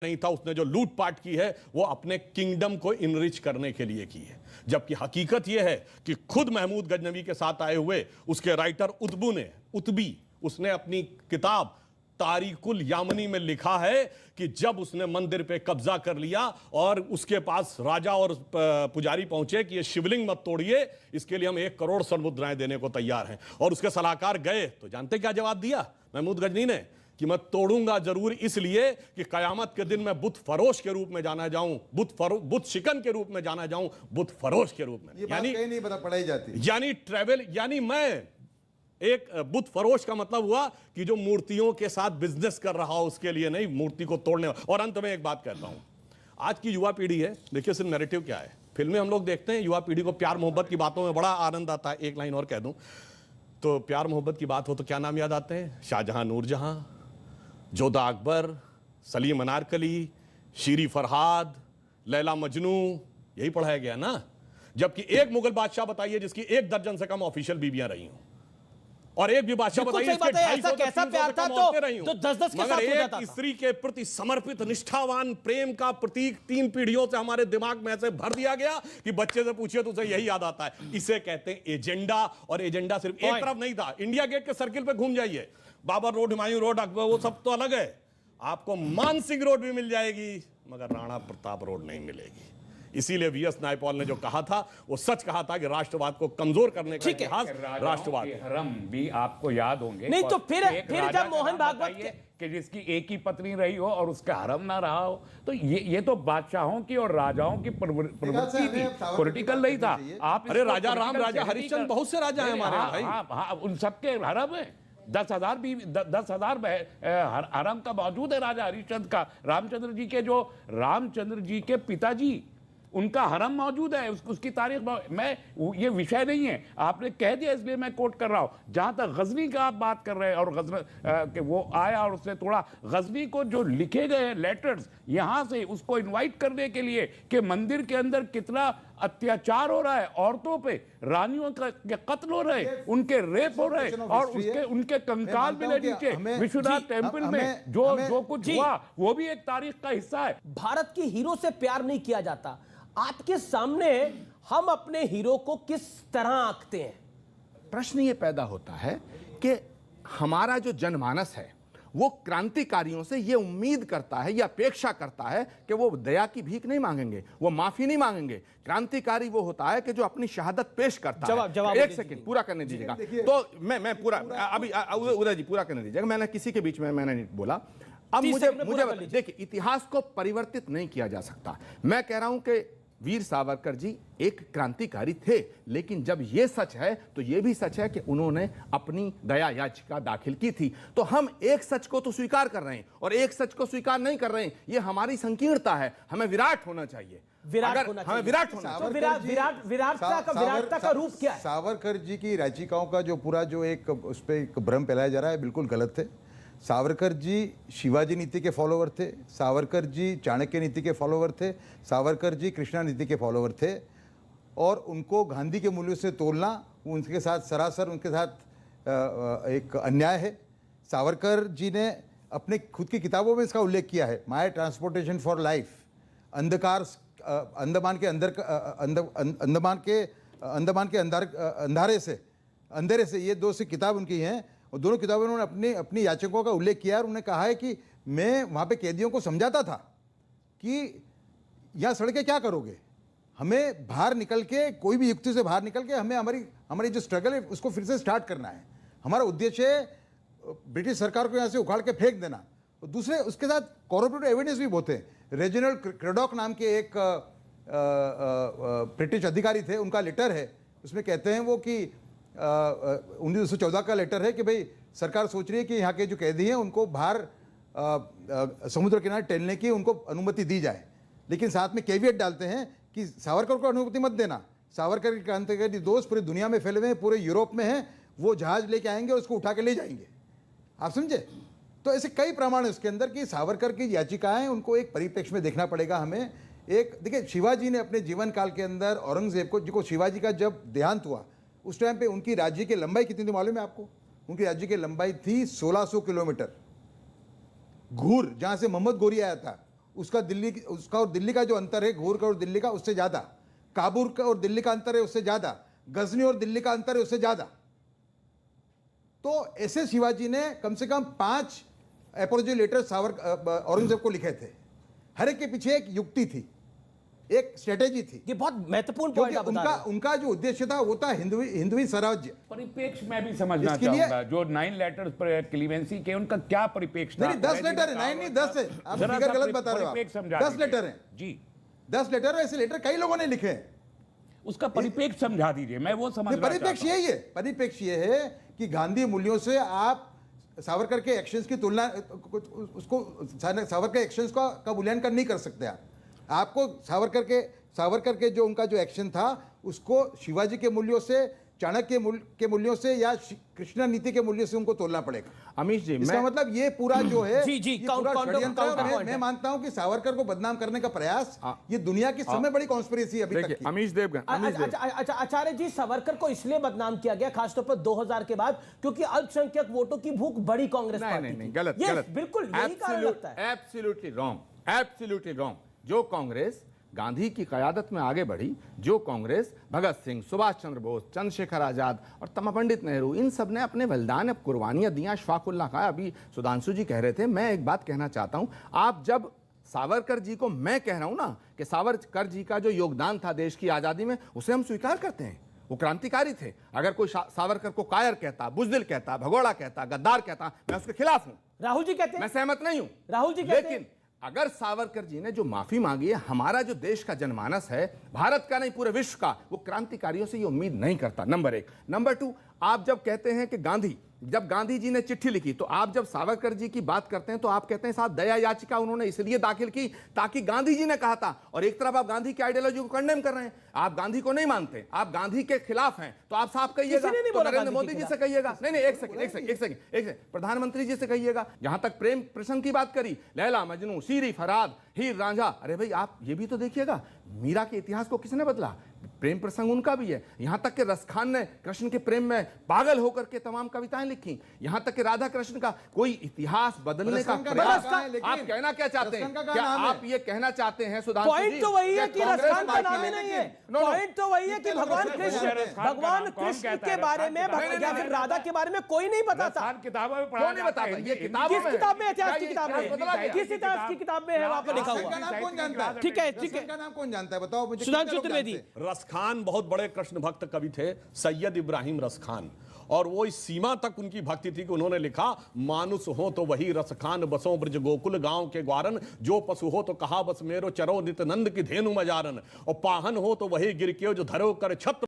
नहीं था। उसने जो लूटपाट की है वो अपने किंगडम को इनरिच करने के लिए की है, जबकि हकीकत यह है कि खुद महमूद गजनवी के साथ आए हुए उसके राइटर उतबी उसने अपनी किताब तारिकुल यामनी में लिखा है कि जब उसने मंदिर पे कब्जा कर लिया और उसके पास राजा और पुजारी पहुंचे कि ये शिवलिंग मत तोड़िए, इसके लिए हम 1 करोड़ स्वर्ण मुद्राएं देने को तैयार हैं, और उसके सलाहकार गए तो जानते क्या जवाब दिया महमूद गजनी ने कि मैं तोड़ूंगा जरूर इसलिए कि कयामत के दिन मैं बुत फरोश के रूप में जाना जाऊं, बुत शिकन के रूप में जाना जाऊं, बुत फरोश के रूप में। यानी कहीं नहीं पढ़ाई जाती, यानी ट्रेवल, यानी मैं एक बुत फरोश का मतलब हुआ कि जो मूर्तियों के साथ बिजनेस कर रहा हो उसके लिए नहीं, मूर्ति को तोड़ने। और अंत में एक बात कहता हूं, आज की युवा पीढ़ी है, देखिए सिर्फ नैरेटिव क्या है, फिल्में हम लोग देखते हैं, युवा पीढ़ी को प्यार मोहब्बत की बातों में बड़ा आनंद आता है। एक लाइन और कह दूं तो प्यार मोहब्बत की बात हो तो क्या नाम याद आते हैं? शाहजहां, नूरजहां, जोधा अकबर, सलीम अनारकली, शीरी फरहाद, लैला मजनू, यही पढ़ाया गया ना। जबकि एक मुगल बादशाह बताइए जिसकी 1 दर्जन से कम ऑफिशियल बीबियां रही हों, और एक भी बादशाह बताइए ऐसा कैसा प्यार था तो 10-10 के साथ हो जाता था। स्त्री के प्रति समर्पित निष्ठावान प्रेम का प्रतीक 3 पीढ़ियों से हमारे दिमाग में ऐसे भर दिया गया कि बच्चे से पूछिए तो उसे यही याद आता है। इसे कहते हैं एजेंडा, और एजेंडा सिर्फ एक तरफ नहीं था। इंडिया गेट के सर्किल पे घूम जाइए, बाबर रोड, हुमायूं रोड, अकबर, वो सब तो अलग है, आपको मानसिंह रोड भी मिल जाएगी मगर राणा प्रताप रोड नहीं मिलेगी। इसीलिए वीएस नायपॉल ने जो कहा था वो सच कहा था कि राष्ट्रवाद को कमजोर करने का इतिहास राष्ट्रवाद। हरम भी आपको याद होंगे। नहीं तो फिर जब मोहन भागवत कि जिसकी एक ही पत्नी रही हो और उसका हरम ना रहा हो, तो ये तो बादशाहों की और राजाओं की प्रवृत्ति थी, पॉलिटिकल नहीं था। आप अरे राजा राम, राजा हरिश्चंद्र, बहुत से राजा हैं हमारे यहाँ भाई। हाँ, उन सबके हरम है। 10,000 भी 10,000 हरम का मौजूद है राजा हरिश्चंद्र का। रामचंद्र जी के पिताजी, उनका हरम मौजूद है, उसकी तारीख। मैं ये विषय नहीं है, आपने कह दिया इसलिए मैं कोट कर रहा हूं। जहां तक गजनी का आप बात कर रहे हैं और कि वो आया और उसने तोड़ा, गजनी को जो लिखे गए लेटर्स यहां से उसको इनवाइट करने के लिए कि मंदिर के अंदर कितना अत्याचार हो रहा है, औरतों पे रानियों के कत्ल हो रहे, उनके रेप हो रहे, और उनके कंकाल मिले नीचे विश्वनाथ टेम्पल में। जो कुछ हुआ वो भी एक तारीख का हिस्सा है। भारत के हीरो से प्यार नहीं किया जाता। आपके सामने हम अपने हीरो को किस तरह आंकते हैं? प्रश्न ये पैदा होता है कि हमारा जो जनमानस है वो क्रांतिकारियों से ये उम्मीद करता है या अपेक्षा करता है कि वो दया की भीख नहीं मांगेंगे, वो माफी नहीं मांगेंगे। क्रांतिकारी वो होता है कि जो अपनी शहादत पेश करता है। एक सेकंड पूरा करने दीजिएगा। तो मैं पूरा अभी उदय जी पूरा करने दीजिएगा। मैंने किसी के बीच में मैंने नहीं बोला। अब मुझे देखिए, इतिहास को परिवर्तित नहीं किया जा सकता। मैं कह रहा हूं कि वीर सावरकर जी एक क्रांतिकारी थे, लेकिन जब यह सच है तो यह भी सच है कि उन्होंने अपनी दया याचिका दाखिल की थी। तो हम एक सच को तो स्वीकार कर रहे हैं और एक सच को स्वीकार नहीं कर रहे हैं, यह हमारी संकीर्णता है। हमें विराट होना चाहिए, हमें विराट होना चाहिए। विराटता का रूप क्या है? सावरकर जी की याचिकाओं का जो पूरा जो एक उस पर एक भ्रम फैलाया जा रहा है, बिल्कुल गलत है। सावरकर जी शिवाजी नीति के फॉलोवर थे, सावरकर जी चाणक्य नीति के फॉलोवर थे, सावरकर जी कृष्णा नीति के फॉलोवर थे, और उनको गांधी के मूल्यों से तोलना उनके साथ सरासर उनके साथ एक अन्याय है। सावरकर जी ने अपने खुद की किताबों में इसका उल्लेख किया है, माय ट्रांसपोर्टेशन फॉर लाइफ, अंधकार, अंडमान के अंधेरे से, ये 2 सी किताब उनकी हैं, और दोनों किताबों में उन्होंने अपनी याचिकाओं का उल्लेख किया। और उन्होंने कहा है कि मैं वहाँ पे कैदियों को समझाता था कि यहाँ सड़कें क्या करोगे, हमें बाहर निकल के, कोई भी युक्ति से बाहर निकल के हमें हमारी जो स्ट्रगल है उसको फिर से स्टार्ट करना है। हमारा उद्देश्य है ब्रिटिश सरकार को यहाँ से उखाड़ के फेंक देना। और दूसरे उसके साथ कॉर्पोरेटिव एविडेंस भी बहुत है। रेजिनल्ड क्रेडॉक नाम के एक ब्रिटिश अधिकारी थे, उनका लेटर है, उसमें कहते हैं वो कि 1914 का लेटर है कि भाई सरकार सोच रही है कि यहाँ के जो कैदी हैं उनको बाहर समुद्र किनारे टहलने की उनको अनुमति दी जाए, लेकिन साथ में कैविएट डालते हैं कि सावरकर को अनुमति मत देना। सावरकर के क्रांतिकारी दोस्त पूरी दुनिया में फैले हुए हैं, पूरे यूरोप में हैं, वो जहाज लेके आएंगे और उसको उठा के ले जाएंगे। आप समझे? तो ऐसे कई प्रमाण है उसके अंदर कि सावरकर की याचिकाएं, उनको एक परिप्रेक्ष्य में देखना पड़ेगा हमें। एक देखिए, शिवाजी ने अपने जीवन काल के अंदर औरंगजेब को, जिसको शिवाजी का जब देहांत हुआ उस टाइम पे उनकी राज्य की लंबाई कितनी थी मालूम है आपको? उनकी राज्य की लंबाई थी 1600 किलोमीटर। घूर, जहां से मोहम्मद गोरी आया था, उसका और दिल्ली का जो अंतर है, घूर का और दिल्ली का, उससे ज्यादा। काबुल का और दिल्ली का अंतर है, उससे ज्यादा। गजनी और दिल्ली का अंतर है, उससे ज्यादा। तो ऐसे शिवाजी ने कम से कम 5 अपॉलॉजी लेटर औरंगजेब को लिखे थे। हर एक के पीछे एक युक्ति थी, एक स्ट्रेटेजी थी। ये बहुत महत्वपूर्ण क्योंकि पॉइंट आप बता रहे हैं। उनका जो उद्देश्य था वो था हिंदवी स्वराज्य। परिपेक्ष मैं भी समझना इसके लिए- चाहूंगा, जो 9 लेटर्स पर क्लीवेंसी के, उनका क्या परिपेक्ष था? नहीं, 10 लेटर है, 9 नहीं 10 है। आप जरा फिगर सा गलत बता रहे हो परिपेक्ष आप। समझा 10 दीजिए। लेटर हैं, जी, 10 लेटर है। ऐसे लेटर कई लोगों ने लिखे हैं। उसका परिपेक्ष समझा दीजिए, मैं वो समझना परिपेक्ष चाहता हूं। यही है, परिपेक्ष ये है कि गांधी मूल्यों से आप सावरकर के एक्शंस की तुलना, उसको सावरकर के एक्शंस का मूल्यांकन नहीं कर सकते आप। आपको सावरकर के जो उनका जो एक्शन था उसको शिवाजी के मूल्यों से, चाणक्य के मूल्यों से या कृष्ण नीति के मूल्यों से उनको तोलना पड़ेगा। अमीश जी, इसका मतलब ये पूरा जो है, जी, ये पूरा काउंटर षड्यंत्र है। पॉइंट मैं है। मानता हूं कि सावरकर को बदनाम करने का प्रयास ये दुनिया की सबसे बड़ी कॉन्स्पिरेसी अभी तक देखिए की। अमीश देवगन, अच्छा, आचार्य जी, सावरकर को इसलिए बदनाम किया गया खासतौर पर 2000 के बाद क्योंकि अल्पसंख्यक वोटों की भूख बड़ी कांग्रेस नहीं पार्टी नहीं नहीं, की। गलत ये गलत, बिल्कुल यही कारण लगता है। Absolutely wrong, absolutely wrong. जो कांग्रेस गांधी की क़यादत में आगे बढ़ी, जो कांग्रेस भगत सिंह, सुभाष चंद्र बोस, चंद्रशेखर आजाद और तमा पंडित नेहरू, इन सब ने अपने बलिदान, कुर्बानियां दी। अशफाकुल्लाह का अभी सुधांशु जी कह रहे थे, मैं एक बात कहना चाहता हूं। आप जब सावरकर जी को, मैं कह रहा हूं ना कि सावरकर जी का जो योगदान था देश की आजादी में, उसे हम स्वीकार करते हैं। वो क्रांतिकारी थे। अगर कोई सावरकर को कायर कहता, बुजदिल कहता, भगोड़ा कहता, गद्दार कहता, मैं उसके खिलाफ हूं। राहुल जी कहते मैं हैं, सहमत नहीं हूं। राहुल जी कहते हैं, लेकिन अगर सावरकर जी ने जो माफी मांगी है, हमारा जो देश का जनमानस है, भारत का नहीं पूरे विश्व का, वो क्रांतिकारियों से ये उम्मीद नहीं करता। नंबर 1। नंबर 2, आप जब कहते हैं कि जब गांधी जी ने चिट्ठी लिखी, तो आप जब सावरकर जी की बात करते हैं तो आप कहते हैं साहब दया याचिका उन्होंने इसलिए दाखिल की ताकि गांधी जी ने कहा था, और एक तरफ आप गांधी की आइडियोलॉजी को कंडेम कर रहे हैं। आप गांधी को नहीं मानते, आप गांधी के खिलाफ हैं, तो आप साफ कहिएगा। किसी ने नहीं तो बोला नरेंद्र गांधी मोदी के जी से खिलाफ। कहिएगा। नहीं, एक सेकंड, प्रधानमंत्री जी से कहिएगा। जहां तक प्रेम प्रसंग की बात करी, लैला मजनू, शीरी फरहाद, हीर रांझा, अरे भाई आप ये भी तो देखिएगा, मीरा के इतिहास को किसने बदला? प्रेम प्रसंग उनका भी है। यहां तक कि रसखान ने कृष्ण के प्रेम में पागल होकर के तमाम कविताएं लिखी। यहां तक कि राधा कृष्ण का कोई इतिहास बदलने का प्रयास, आप कहना क्या चाहते हैं? क्या आप ये कहना चाहते हैं सुधांशु जी? पॉइंट तो वही है कि कांग्रेस रसखान का पार्टी नाम ही है, नहीं है। No, no. पॉइंट तो वही है कि भगवान कृष्ण कहता के है? बारे में रसखान या फिर राधा के बारे में कोई नहीं बताता। रसखान किताबों में क्यों पढ़ा नहीं जाता बताता? है। ये किताबों किस में किताब में, इतिहास की क्या ये किताब इतिहास बदला में, गया? किस इतिहास की किताब में है वहां पर लिखा रसखान हुआ? का नाम कौन जानता है? ठीक है, ठीक है। रसखान का नाम कौन जानता है? बताओ मुझे। सुधांशु कितने लोग त्रिवेदी। जानते हैं? रसखान बहुत बड़े कृष्ण भक्त कवि थे, सैयद इब्राहिम रसखान, और वो इस सीमा तक उनकी भक्ति थी कि उन्होंने लिखा, मानुष हो तो वही रसखान, बसों ब्रज गोकुल गांव के ग्वारन, जो पशु हो तो कहा बस मेरो चरो नित नंद की धेनु मजारन, और पाहन हो तो वही गिर के जो धरो कर छत्र